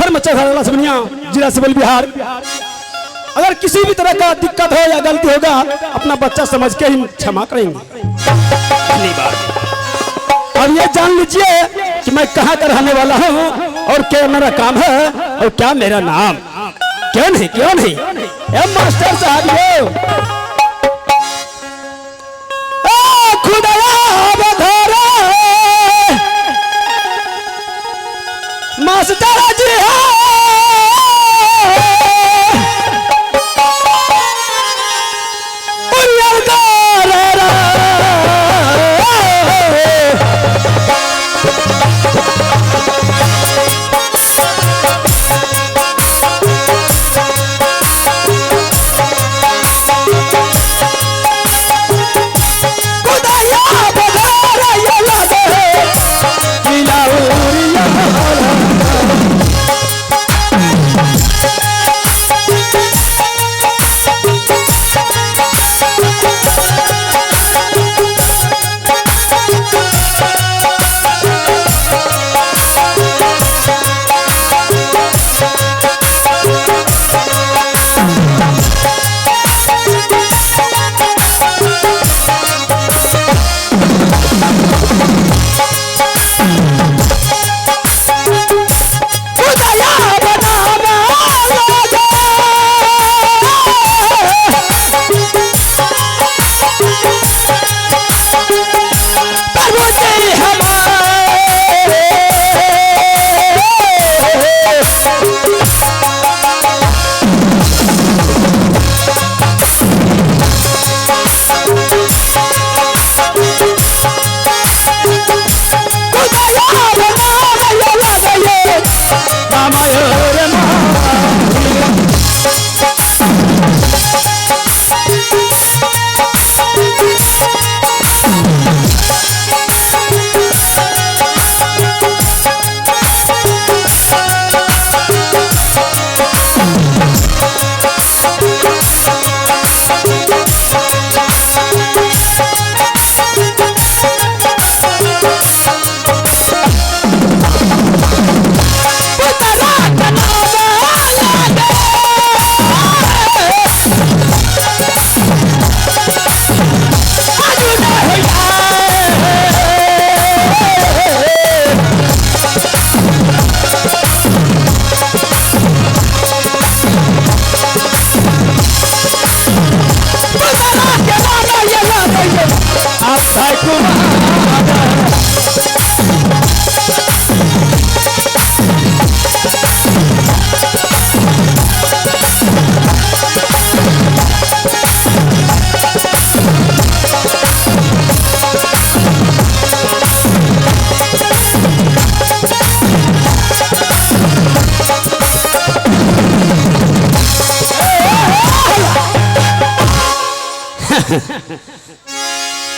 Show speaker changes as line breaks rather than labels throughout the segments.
धर्म चौहान लक्ष्मणिया जिला सिवल बिहार। अगर किसी भी तरह का दिक्कत हो या गलती होगा अपना बच्चा समझ के ही क्षमा करेंगे। अब ये जान लीजिए कि मैं कहाँ का रहने वाला हूँ और क्या मेरा काम है और क्या मेरा नाम। क्यों नहीं क्यों नहीं ए मास्टर साहब ये खुदाया बधारा मास्टर जी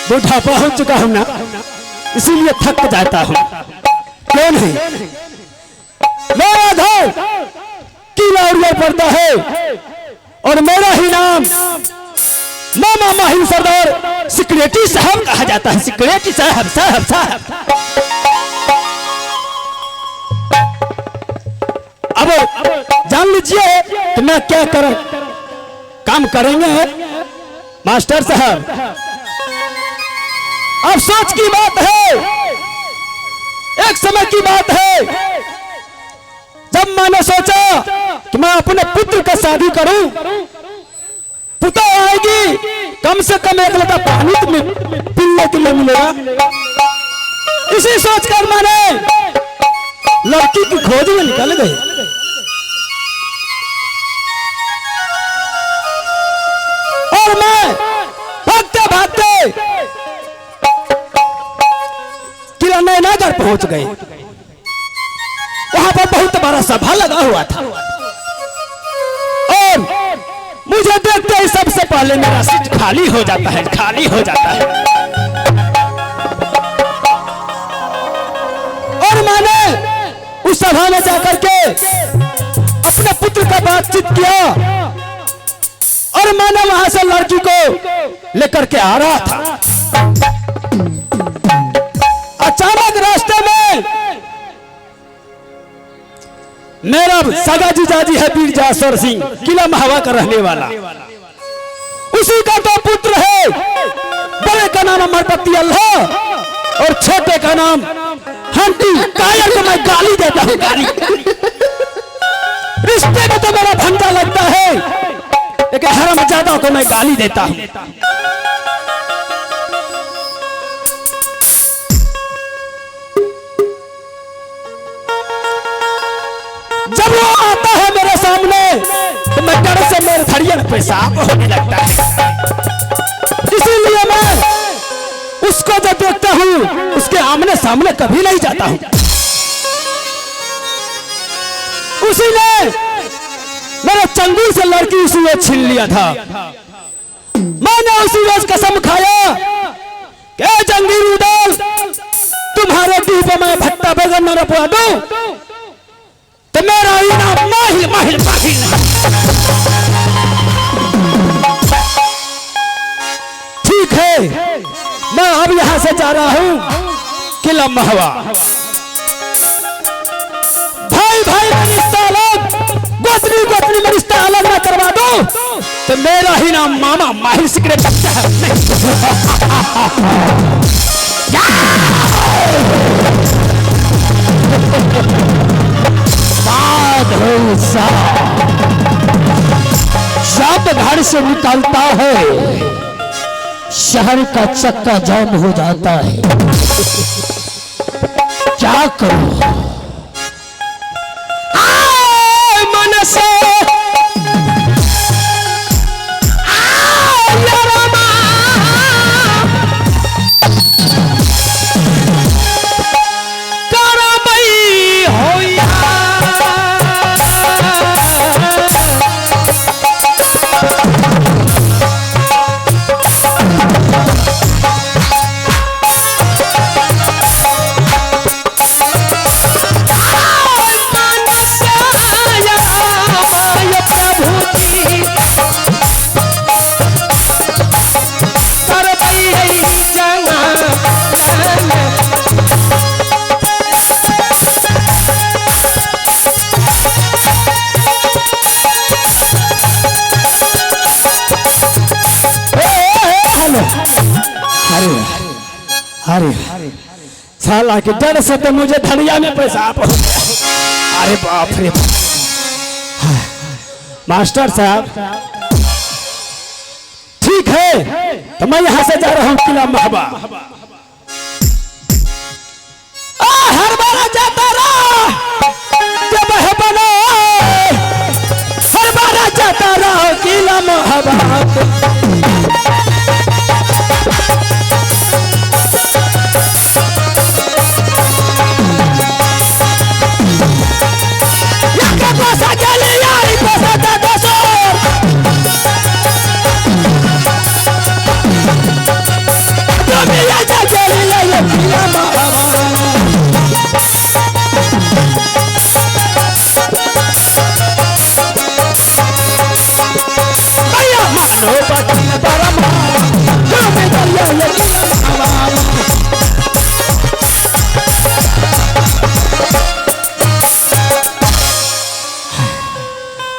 बुढ़ापा हो चुका हूं ना इसीलिए थक जाता हूं। क्यों नहीं मेरा घर किला उड़िया पड़ता है और मेरा ही नाम मामा माहिम सरदार सिक्योरिटी साहब कहा जाता है। सिक्योरिटी साहब साहब साहब अब जान लीजिए कि मैं क्या करूं काम करेंगे मास्टर साहब। अफसोस की बात है एक समय की बात है जब मैंने सोचा कि मैं अपने पुत्र का शादी करूं, पुता आएगी कम से कम एक लोटा पानी पीने के लिए मिलेगा। इसी सोचकर मैंने लड़की की खोज में निकल गई और मैं भागते भागते किला नैनागढ़ पहुंच गए। वहां पर बहुत बड़ा सभा लगा हुआ था और मुझे देखते ही सबसे पहले मेरा सीट खाली हो जाता है, खाली हो जाता है। और मैंने उस सभा में जाकर के अपने पुत्र का बातचीत किया और मैंने वहां से लड़की को लेकर के आ रहा था। अचानक रास्ते में मेरा सगा जीजाजी है वीर जासर सिंह, किला महवा का रहने वाला। उसी का तो पुत्र है। बड़े का नाम अमरपति अल्लाह और छोटे का नाम हंटी। कायर को मैं गाली देता हूँ, गाली। रिश्ते में तो मेरा भंडा लगता है, लेकिन हरामजादा को मैं गाली देता हूँ। जब वो आता है मेरे सामने तो मैं डर से मेरे थड़िया में पेशाब होने लगता है। इसीलिए मैं उसको जब देखता हूँ उसके आमने सामने कभी नहीं जाता हूँ। उसी ने मेरे चंगुल से लड़की उसी रोज छीन लिया था। मैंने उसी रोज कसम खाया कि जंगीर उदाल तुम्हारे डी पे मैं भट्टा बैगन न रपवा दूं तो मेरा इनाम माहिल माहिल माहिल नहीं। ठीक है, मैं अब यहां से जा रहा हूं किला महवा। भाई भाई में रिश्ता अलग, गोत्री गोत्री में रिश्ता अलग ना करवा दो तो मेरा ही नाम मामा माहिर सिकरे बच्चा है। जब घर से निकलता है शहर का चक्का जाम हो जाता है। क्या करूं? मन से साला के डर से तो मुझे धड़िया में पेशाब हो गया। अरे बाप रे मास्टर साहब, ठीक है तो मैं यहां से जा रहा हूं किला महवा। हर बार जाता रहा जब है बना, हर बार जाता रहा किला महवा।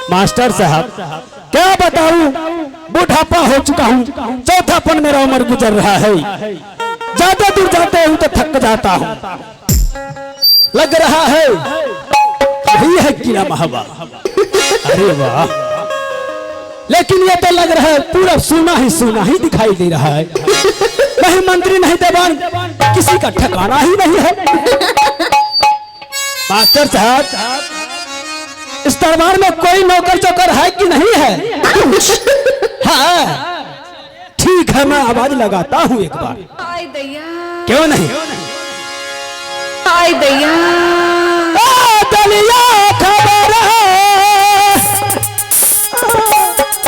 मास्टर साहब क्या बताऊं, बुढ़ापा हो चुका हूं, चौथापन मेरा उम्र गुजर रहा है। ज्यादा दूर जाते हूं तो थक जाता हूं। लग रहा है यही है किला महवा। अरे वाह, लेकिन ये तो लग रहा है पूरा सुना ही दिखाई दे रहा है। नहीं मंत्री नहीं दीवान, किसी का ठिकाना ही नहीं है। मास्टर साहब इस दरबार में कोई नौकर चौकर है कि नहीं है? हाँ ठीक है, मैं आवाज लगाता हूँ एक बार। क्यों नहीं? दलिया खबर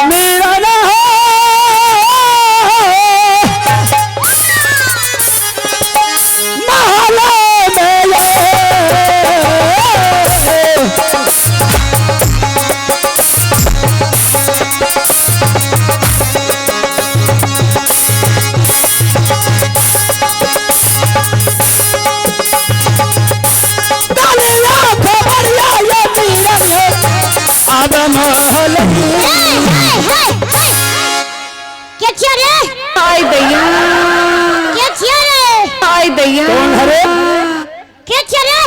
मेरा ना लगी।
क्या छिया रे?
आई दैया,
क्या छिया रे?
आई दैया।
कौन है रे?
क्या छिया रे?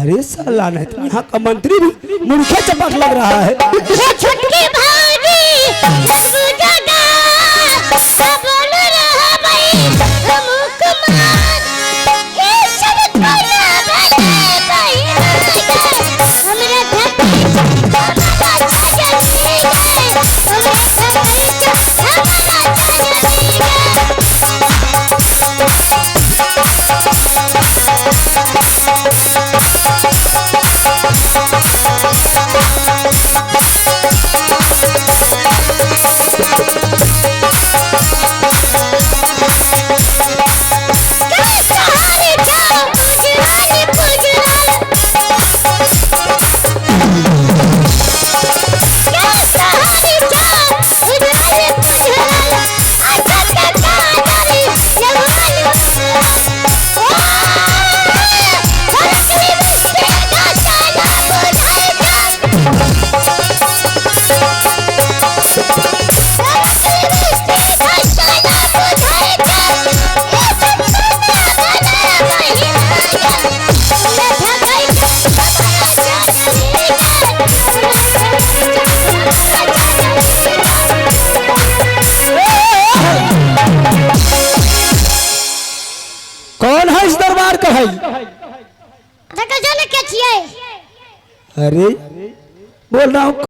अरे साला नहीं तो यहाँ का मंत्री भी मूर्खे चपाट लग रहा है।
ये छुटकी भागी लगू जगा सब बोल रहा भाई हम कुमार ये सब कोना भले भाई हमरे धरती हमारा जगनी है हमरे धरती हमारा जगनी है।
कौन है इस दरबार का है?
जाने क्या छिए?
अरे बोल रहा हूँ